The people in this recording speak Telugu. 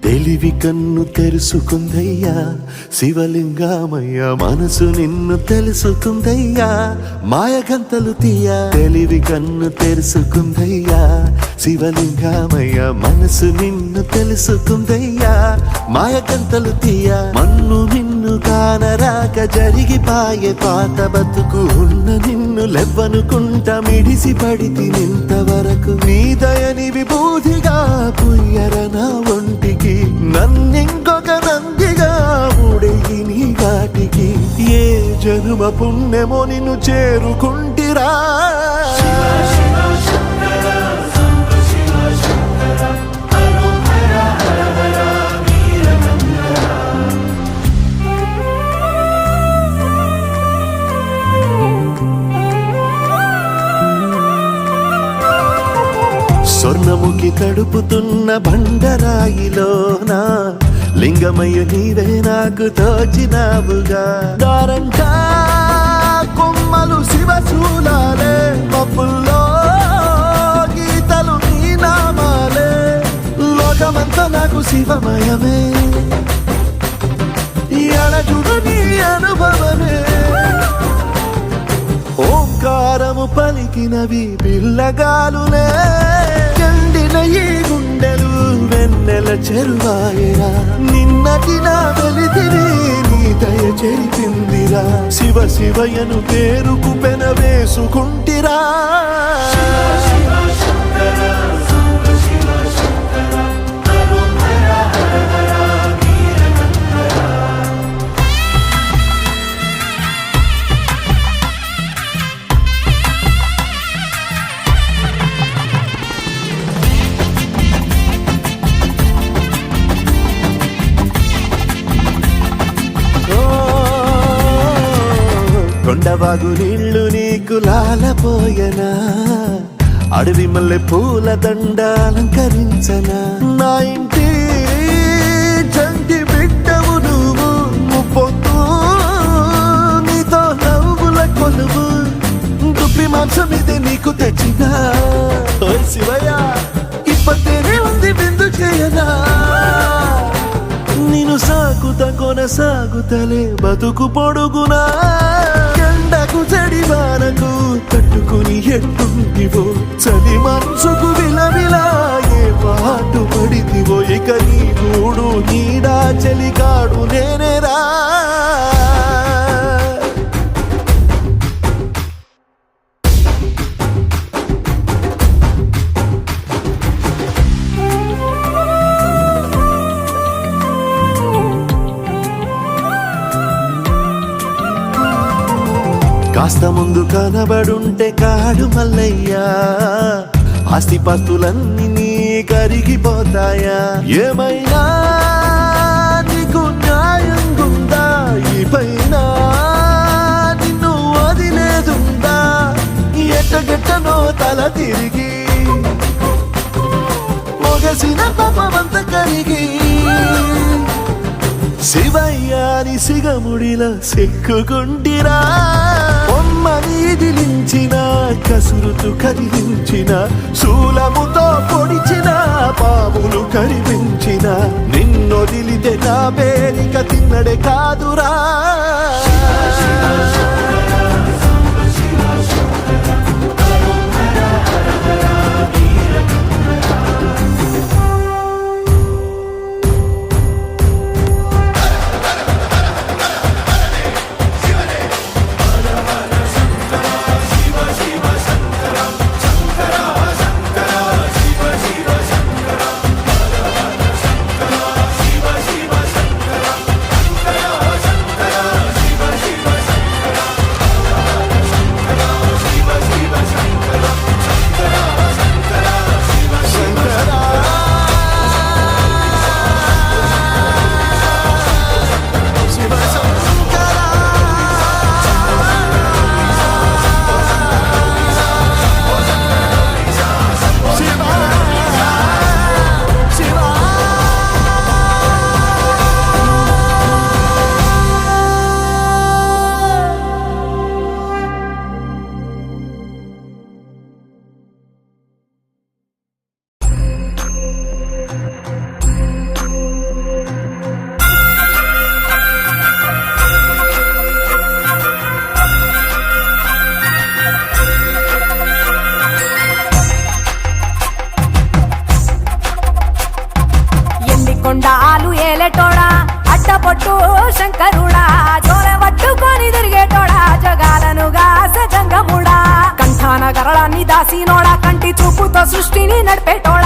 తెలివి కన్ను తెరుసుకుందయ్యా శివలింగమయ్య మనసు నిన్ను తెలుసుకుందయ్యా మాయగంతలు తీయ తెలివి కన్ను తెరుసుకుందయ్యా శివలింగమయ్య మనసు నిన్ను తెలుసుకుందయ్యా మాయగంతలు తీయ మన్ను నిన్ను కానరాక జరిగిపాయే పాత బతుకు ఉన్న నిన్ను లెవ్వనుకుంటా మిడిసి పడితి నింతవరకు నీ దయని విభూతిగా పుయ్యర నా ఒంటికి నన్నింకొక నందిగా ఊడెయ్యి నీ ఘాటికి ఏ జనుమ పుణ్యమో నిన్ను చేరుకుంటిరా స్వర్ణముఖి తడుపుతున్న బండరాయిలోన లింగమయ్య నీవే నాకు తోచినావుగా దారంటా కొమ్మలు శివశూలాలే పప్పుల్లో గీతలు నీ నామాలే లోకమంతా నాకు శివమయమే అడగుడు నీ అనుభవమే ఓంకారము పలికినవి పిల్లగాలులే ఎండిన ఈ గుండెలు వెన్నెల చెరువాయరా నిన్నటి నా వెలితిని నీ దయ చెరిపిందిరా శివ శివయను పేరుకు పెన వేసుకుంటిరా కొండవాగు నీళ్లు నీకు లాలపోయనా అడవి మల్లె పూల దండ అలంకరించనా నా ఇంటి చంటి బిడ్డవు నువ్వు ముప్పొద్దు నీతో నవ్వుల కొలువు దుప్పి మాంసం ఇది నీకు తెచ్చినా ఓ శివయ్య ఇప్పటినే ఉంది బిందు చేయనా నిన్ను సాగుత కొనసాగుతలే బతుకు పొడుగునా ఎండకు చెడివానకు తట్టుకుని ఎట్టుంటివో చలి మనసుకు విలవిలా ఏ పాటు పడితివో ఇక నీ గూడు నీడా చలికాడు నేనేరా కాస్త ముందు కనబడుంటే కాడు మల్లయ్యా ఆస్తిపాస్తులన్నీ నీ కరిగిపోతాయా ఏమైనా నీకు న్యాయం గుందా ఈ పైన నిన్ను వదిలేదుందా ఎట్టగెట్టనో తల తిరిగి మొగసిన పాపమంత కరిగి శివయ్యాని సిగముడిలా సిక్కుకుంటిరా బొమ్మనిదిలించిన కసురుతూ కదిలించిన శూలముతో పొడిచిన పాములు కరిపించిన నిన్నొదిలితే నా పేరిక తిన్నడే కాదురా ఏలేటోడా అడ్డపొట్టు శంకరుడా జోలె పట్టుకొని తిరిగేటోడా జగాలను గాస జంగముడా కంఠాన గరళాన్ని దాసినోడా కంటి చూపుతో సృష్టిని నడిపేటోడా